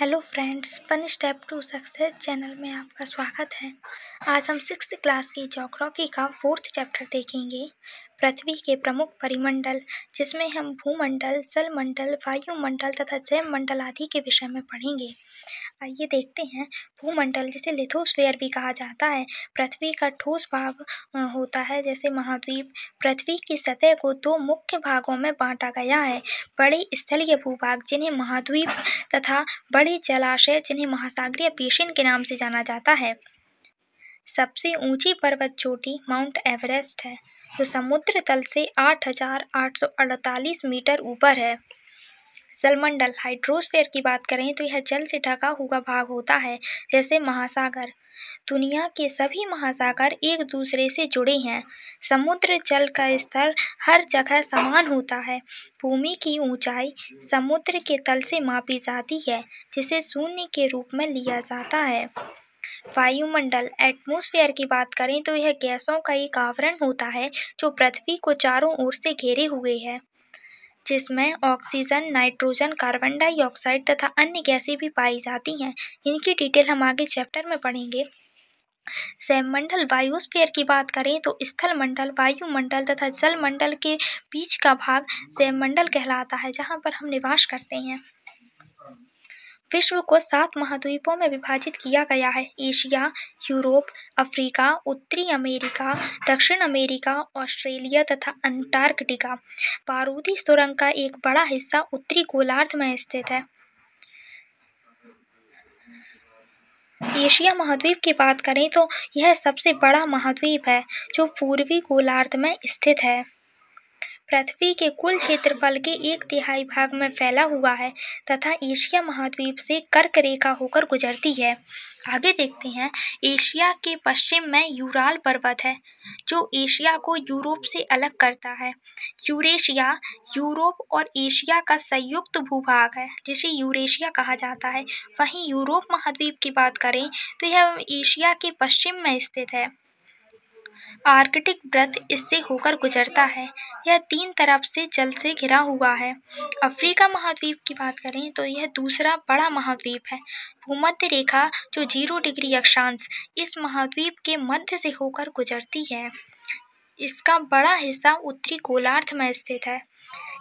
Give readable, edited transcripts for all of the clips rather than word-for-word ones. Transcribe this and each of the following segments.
Hello friends, one step to success channel में आपका स्वागत है। आज हम 6th क्लास की ज्योग्राफी का 4th चैप्टर देखेंगे, पृथ्वी के प्रमुख परिमंडल, जिसमें हम भूमंडल, जलमंडल, वायुमंडल तथा जैवमंडल आदि के विषय में पढ़ेंगे। आइए देखते हैं। भूमंडल, जिसे लिथोस्फीयर भी कहा जाता है, पृथ्वी का ठोस भाग होता है, जैसे महाद्वीप। पृथ्वी की सतह को दो मुख्य भागों में बांटा गया है, बड़े स्थलीय भूभाग जिन्हें महाद्वीप तथा बड़े जलाशय जिन्हें महासागरीय बेसिन के नाम से जाना जाता है। सबसे ऊंची पर्वत चोटी माउंट एवरेस्ट है, जो समुद्र तल से 8,848 मीटर ऊपर है। जलमंडल, हाइड्रोस्फीयर की बात करें तो यह जल से ढका हुआ भाग होता है, जैसे महासागर। दुनिया के सभी महासागर एक दूसरे से जुड़े हैं। समुद्र जल का स्तर हर जगह समान होता है। भूमि की ऊंचाई समुद्र के तल से मापी जाती है, जिसे शून्य के रूप में लिया जाता है। वायुमंडल, एटमॉस्फेयर की बात करें तो यह गैसों का एक आवरण होता है, जो पृथ्वी को चारों ओर से घेरे हुए है, जिसमें ऑक्सीजन, नाइट्रोजन, कार्बन डाइऑक्साइड तथा अन्य गैसें भी पाई जाती हैं। इनकी डिटेल हम आगे चैप्टर में पढ़ेंगे। सैममंडल, बायोस्फीयर की बात करें तो स्थल मंडल, वायुमंडल तथा जलमंडल के बीच का भाग सैममंडल कहलाता है, जहां पर हम निवास करते हैं। विश्व को 7 महाद्वीपों में विभाजित किया गया है। एशिया, यूरोप, अफ्रीका, उत्तरी अमेरिका, दक्षिण अमेरिका, ऑस्ट्रेलिया तथा अंटार्कटिका। बारूदी सुरंग का एक बड़ा हिस्सा उत्तरी गोलार्ध में स्थित है। एशिया महाद्वीप की बात करें तो यह सबसे बड़ा महाद्वीप है, जो पूर्वी गोलार्ध में स्थित है। पृथ्वी के कुल क्षेत्रफल के 1/3 भाग में फैला हुआ है तथा एशिया महाद्वीप से कर्क रेखा होकर गुजरती है। आगे देखते हैं। एशिया के पश्चिम में यूराल पर्वत है, जो एशिया को यूरोप से अलग करता है। यूरेशिया यूरोप और एशिया का संयुक्त भूभाग है, जिसे यूरेशिया कहा जाता है। वहीं यूरोप महाद्वीप की बात करें तो यह एशिया के पश्चिम में स्थित है। आर्कटिक वृत्त इससे होकर गुजरता है। यह 3 तरफ से जल से घिरा हुआ है। अफ्रीका महाद्वीप की बात करें तो यह दूसरा बड़ा महाद्वीप है। भूमध्य रेखा, जो 0 डिग्री अक्षांश, इस महाद्वीप के मध्य से होकर गुजरती है। इसका बड़ा हिस्सा उत्तरी गोलार्ध में स्थित है।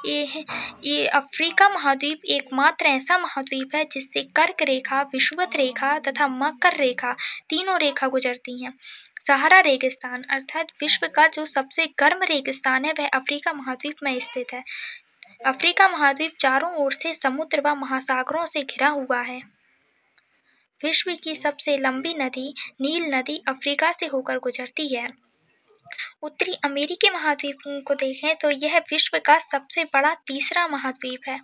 ये अफ्रीका महाद्वीप एकमात्र ऐसा महाद्वीप है जिससे कर्क रेखा, विषुवत रेखा तथा मकर रेखा तीनों रेखा गुजरती हैं। सहारा रेगिस्तान, अर्थात विश्व का जो सबसे गर्म रेगिस्तान है, वह अफ्रीका महाद्वीप में स्थित है। अफ्रीका महाद्वीप चारों ओर से समुद्र व महासागरों से घिरा हुआ है। विश्व की सबसे लंबी नदी नील नदी अफ्रीका से होकर गुजरती है। उत्तरी अमेरिकी महाद्वीप को देखें तो यह विश्व का सबसे बड़ा तीसरा महाद्वीप है।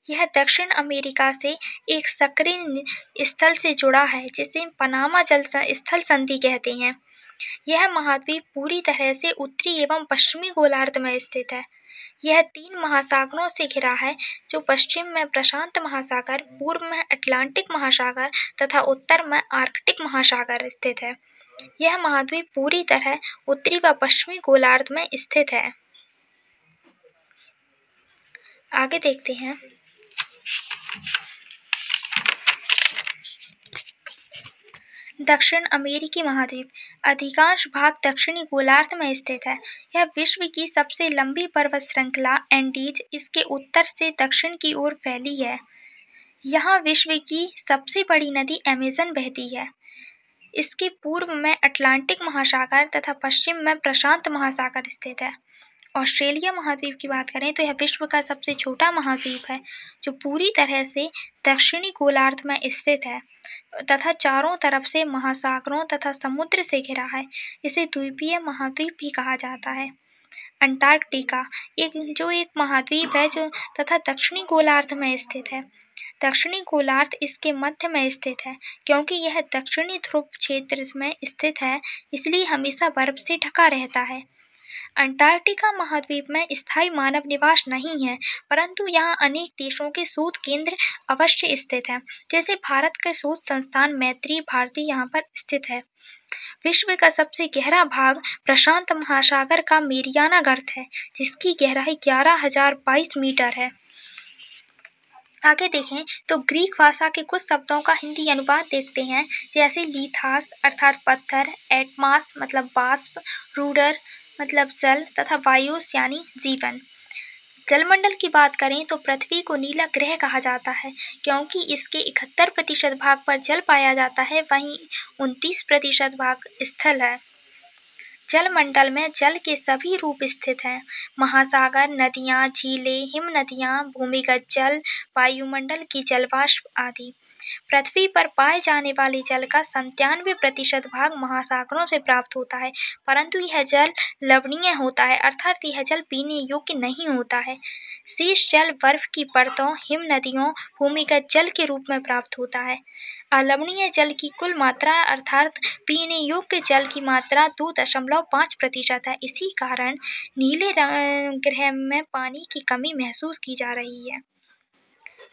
यह दक्षिण अमेरिका से एक सक्रिय स्थल से जुड़ा है, जिसे पनामा जल स्थल संधि कहते हैं। यह महाद्वीप पूरी तरह से उत्तरी एवं पश्चिमी गोलार्ध में स्थित है। यह 3 महासागरों से घिरा है, जो पश्चिम में प्रशांत महासागर, पूर्व में अटलांटिक महासागर तथा उत्तर में आर्कटिक महासागर स्थित है। यह महाद्वीप पूरी तरह उत्तरी व पश्चिमी गोलार्ध में स्थित है। आगे देखते हैं। दक्षिण अमेरिकी महाद्वीप, अधिकांश भाग दक्षिणी गोलार्ध में स्थित है। यह विश्व की सबसे लंबी पर्वत श्रृंखला एंडीज इसके उत्तर से दक्षिण की ओर फैली है। यहाँ विश्व की सबसे बड़ी नदी अमेज़न बहती है। इसके पूर्व में अटलांटिक महासागर तथा पश्चिम में प्रशांत महासागर स्थित है। ऑस्ट्रेलिया महाद्वीप की बात करें तो यह विश्व का सबसे छोटा महाद्वीप है, जो पूरी तरह से दक्षिणी गोलार्ध में स्थित है तथा चारों तरफ से महासागरों तथा समुद्र से घिरा है। इसे द्वीपीय महाद्वीप भी कहा जाता है। अंटार्कटिका एक महाद्वीप है, जो तथा दक्षिणी गोलार्ध में स्थित है। दक्षिणी गोलार्ध इसके मध्य में स्थित है। क्योंकि यह दक्षिणी ध्रुव क्षेत्र में स्थित है, इसलिए हमेशा बर्फ से ढका रहता है। अंटार्कटिका महाद्वीप में स्थायी मानव निवास नहीं है, परंतु यहाँ अनेक देशों के शोध केंद्र अवश्य स्थित हैं, जैसे भारत का शोध संस्थान मैत्री भारती यहाँ पर स्थित है। विश्व का सबसे गहरा भाग प्रशांत महासागर का मेरियाना गर्त है, जिसकी गहराई 11,022 मीटर है। आगे देखें तो ग्रीक भाषा के कुछ शब्दों का हिंदी अनुवाद देखते हैं, जैसे लिथास अर्थात पत्थर, एटमास मतलब बाष्प, रूडर मतलब जल तथा वायुस यानी जीवन। जलमंडल की बात करें तो पृथ्वी को नीला ग्रह कहा जाता है, क्योंकि इसके 71% भाग पर जल पाया जाता है, वहीं 29% भाग स्थल है। जलमंडल में जल के सभी रूप स्थित हैं: महासागर, नदियाँ, झीलें, हिमनदियाँ, भूमिगत जल, वायुमंडल की जलवाष्प आदि। पृथ्वी पर पाए जाने वाले जल का 97% भाग महासागरों से प्राप्त होता है, परंतु यह जल लवणीय होता है, अर्थात यह जल पीने योग्य नहीं होता है। शेष जल बर्फ की परतों, हिमनदियों, भूमिगत जल के रूप में प्राप्त होता है। अलवणीय जल की कुल मात्रा अर्थात पीने योग्य जल की मात्रा 2.5% है। इसी कारण नीले ग्रह में पानी की कमी महसूस की जा रही है।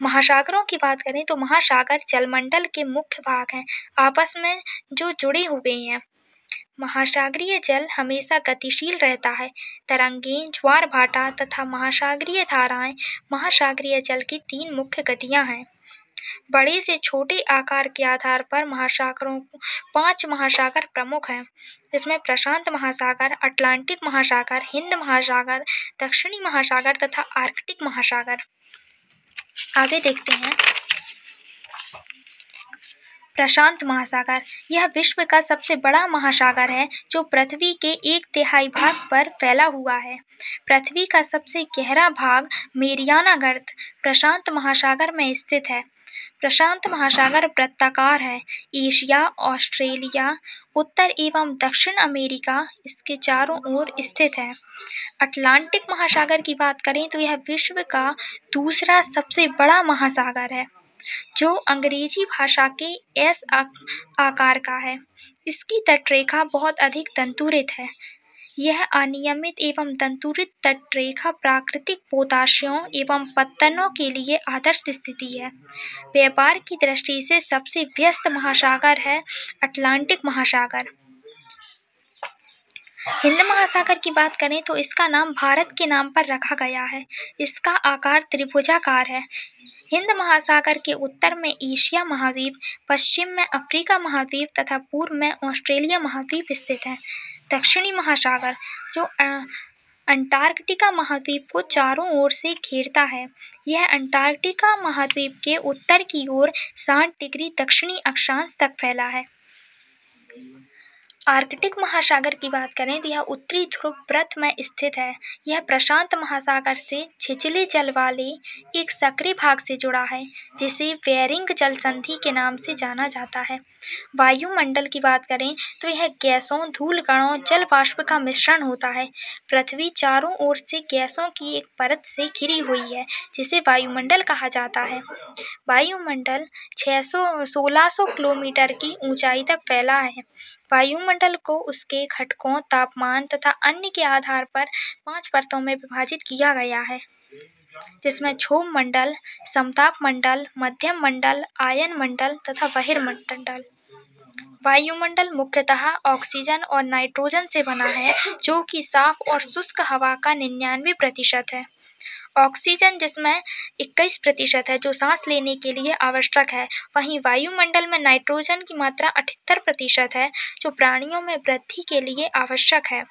महासागरों की बात करें तो महासागर जलमंडल के मुख्य भाग हैं, आपस में जो जुड़े हुए हैं। महासागरीय जल हमेशा गतिशील रहता है। तरंगें, ज्वार भाटा तथा महासागरीय धाराएं महासागरीय जल की 3 मुख्य गतियां हैं। बड़े से छोटे आकार के आधार पर महासागरों 5 महासागर प्रमुख हैं, जिसमें प्रशांत महासागर, अटलांटिक महासागर, हिंद महासागर, दक्षिणी महासागर तथा आर्कटिक महासागर। आगे देखते हैं प्रशांत महासागर। यह विश्व का सबसे बड़ा महासागर है, जो पृथ्वी के 1/3 भाग पर फैला हुआ है। पृथ्वी का सबसे गहरा भाग मेरियाना गर्त प्रशांत महासागर में स्थित है। प्रशांत महासागर वृत्ताकार है। एशिया, ऑस्ट्रेलिया, उत्तर एवं दक्षिण अमेरिका इसके चारों ओर स्थित है। अटलांटिक महासागर की बात करें तो यह विश्व का दूसरा सबसे बड़ा महासागर है, जो अंग्रेजी भाषा के एस आकार का है। इसकी तटरेखा बहुत अधिक तंतुरित है। यह अनियमित एवं तंतुरित तटरेखा प्राकृतिक पोताशियों एवं पत्तनों के लिए आदर्श स्थिति है। व्यापार की दृष्टि से सबसे व्यस्त महासागर है अटलांटिक महासागर। हिंद महासागर की बात करें तो इसका नाम भारत के नाम पर रखा गया है। इसका आकार त्रिभुजाकार है। हिंद महासागर के उत्तर में एशिया महाद्वीप, पश्चिम में अफ्रीका महाद्वीप तथा पूर्व में ऑस्ट्रेलिया महाद्वीप स्थित है। दक्षिणी महासागर जो अंटार्कटिका महाद्वीप को चारों ओर से घेरता है। यह अंटार्कटिका महाद्वीप के उत्तर की ओर 60 डिग्री दक्षिणी अक्षांश तक फैला है। आर्कटिक महासागर की बात करें तो यह उत्तरी ध्रुव वृत्त में स्थित है। यह प्रशांत महासागर से छिछले जल वाले एक सक्रिय भाग से जुड़ा है, जिसे बेरिंग जल संधि के नाम से जाना जाता है। वायुमंडल की बात करें तो यह गैसों, धूल कणों, जल वाष्प का मिश्रण होता है। पृथ्वी चारों ओर से गैसों की एक परत से घिरी हुई है, जिसे वायुमंडल कहा जाता है। वायुमंडल 1600 किलोमीटर की ऊंचाई तक फैला है। वायुमंडल को उसके घटकों, तापमान तथा अन्य के आधार पर 5 परतों में विभाजित किया गया है, जिसमें क्षोभ मंडल, समताप मंडल, मध्यम मंडल, आयन मंडल तथा बहिर्मंडल। वायुमंडल मुख्यतः ऑक्सीजन और नाइट्रोजन से बना है, जो कि साफ और शुष्क हवा का 99% है। ऑक्सीजन जिसमें 21% है, जो सांस लेने के लिए आवश्यक है। वहीं वायुमंडल में नाइट्रोजन की मात्रा 78% है, जो प्राणियों में वृद्धि के लिए आवश्यक है।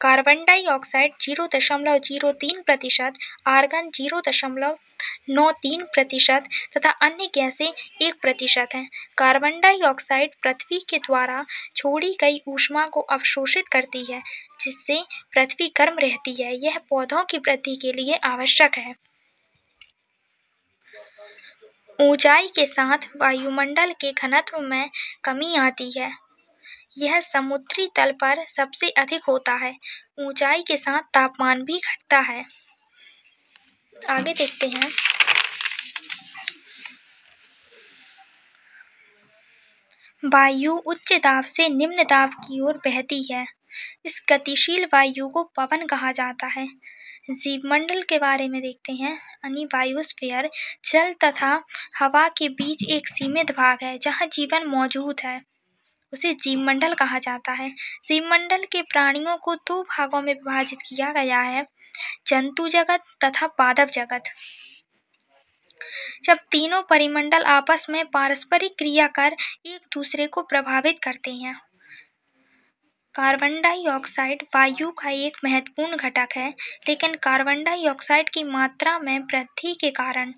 कार्बन डाइऑक्साइड 0.03%, आर्गन 0.93% तथा अन्य गैसें 1% हैं। कार्बन डाइऑक्साइड पृथ्वी के द्वारा छोड़ी गई ऊष्मा को अवशोषित करती है, जिससे पृथ्वी गर्म रहती है। यह पौधों की वृद्धि के लिए आवश्यक है। ऊंचाई के साथ वायुमंडल के घनत्व में कमी आती है। यह समुद्री तल पर सबसे अधिक होता है। ऊंचाई के साथ तापमान भी घटता है। आगे देखते हैं वायु उच्च दाब से निम्न दाब की ओर बहती है। इस गतिशील वायु को पवन कहा जाता है। जीवमंडल के बारे में देखते हैं। यानी बायोस्फीयर जल तथा हवा के बीच एक सीमित भाग है, जहाँ जीवन मौजूद है। उसे जीवमंडल कहा जाता है। जीवमंडल के प्राणियों को 2 भागों में विभाजित किया गया है: जंतु जगत तथा पादप जगत। जब तीनों परिमंडल आपस में पारस्परिक क्रिया कर एक दूसरे को प्रभावित करते हैं। कार्बन डाइऑक्साइड वायु का एक महत्वपूर्ण घटक है, लेकिन कार्बन डाइऑक्साइड की मात्रा में वृद्धि के कारण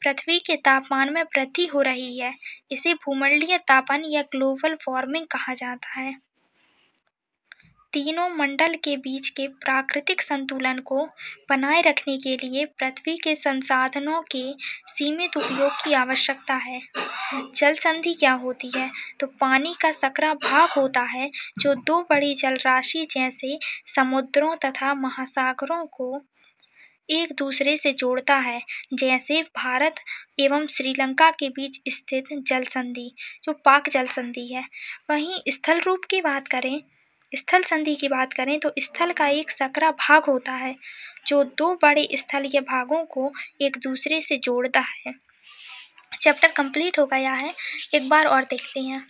पृथ्वी के तापमान में वृद्धि हो रही है। इसे भूमंडलीय तापन या ग्लोबल वार्मिंग कहा जाता है। तीनों मंडल के बीच के प्राकृतिक संतुलन को बनाए रखने के लिए पृथ्वी के संसाधनों के सीमित उपयोग की आवश्यकता है। जल संधि क्या होती है? तो पानी का सकरा भाग होता है जो दो बड़ी जल राशि जैसे समुद्रों तथा महासागरों को एक दूसरे से जोड़ता है, जैसे भारत एवं श्रीलंका के बीच स्थित जल संधि जो पाक जल संधि है। वहीं स्थल संधि की बात करें तो स्थल का एक सकरा भाग होता है जो दो बड़े स्थलीय भागों को एक दूसरे से जोड़ता है। चैप्टर कंप्लीट हो गया है, एक बार और देखते हैं।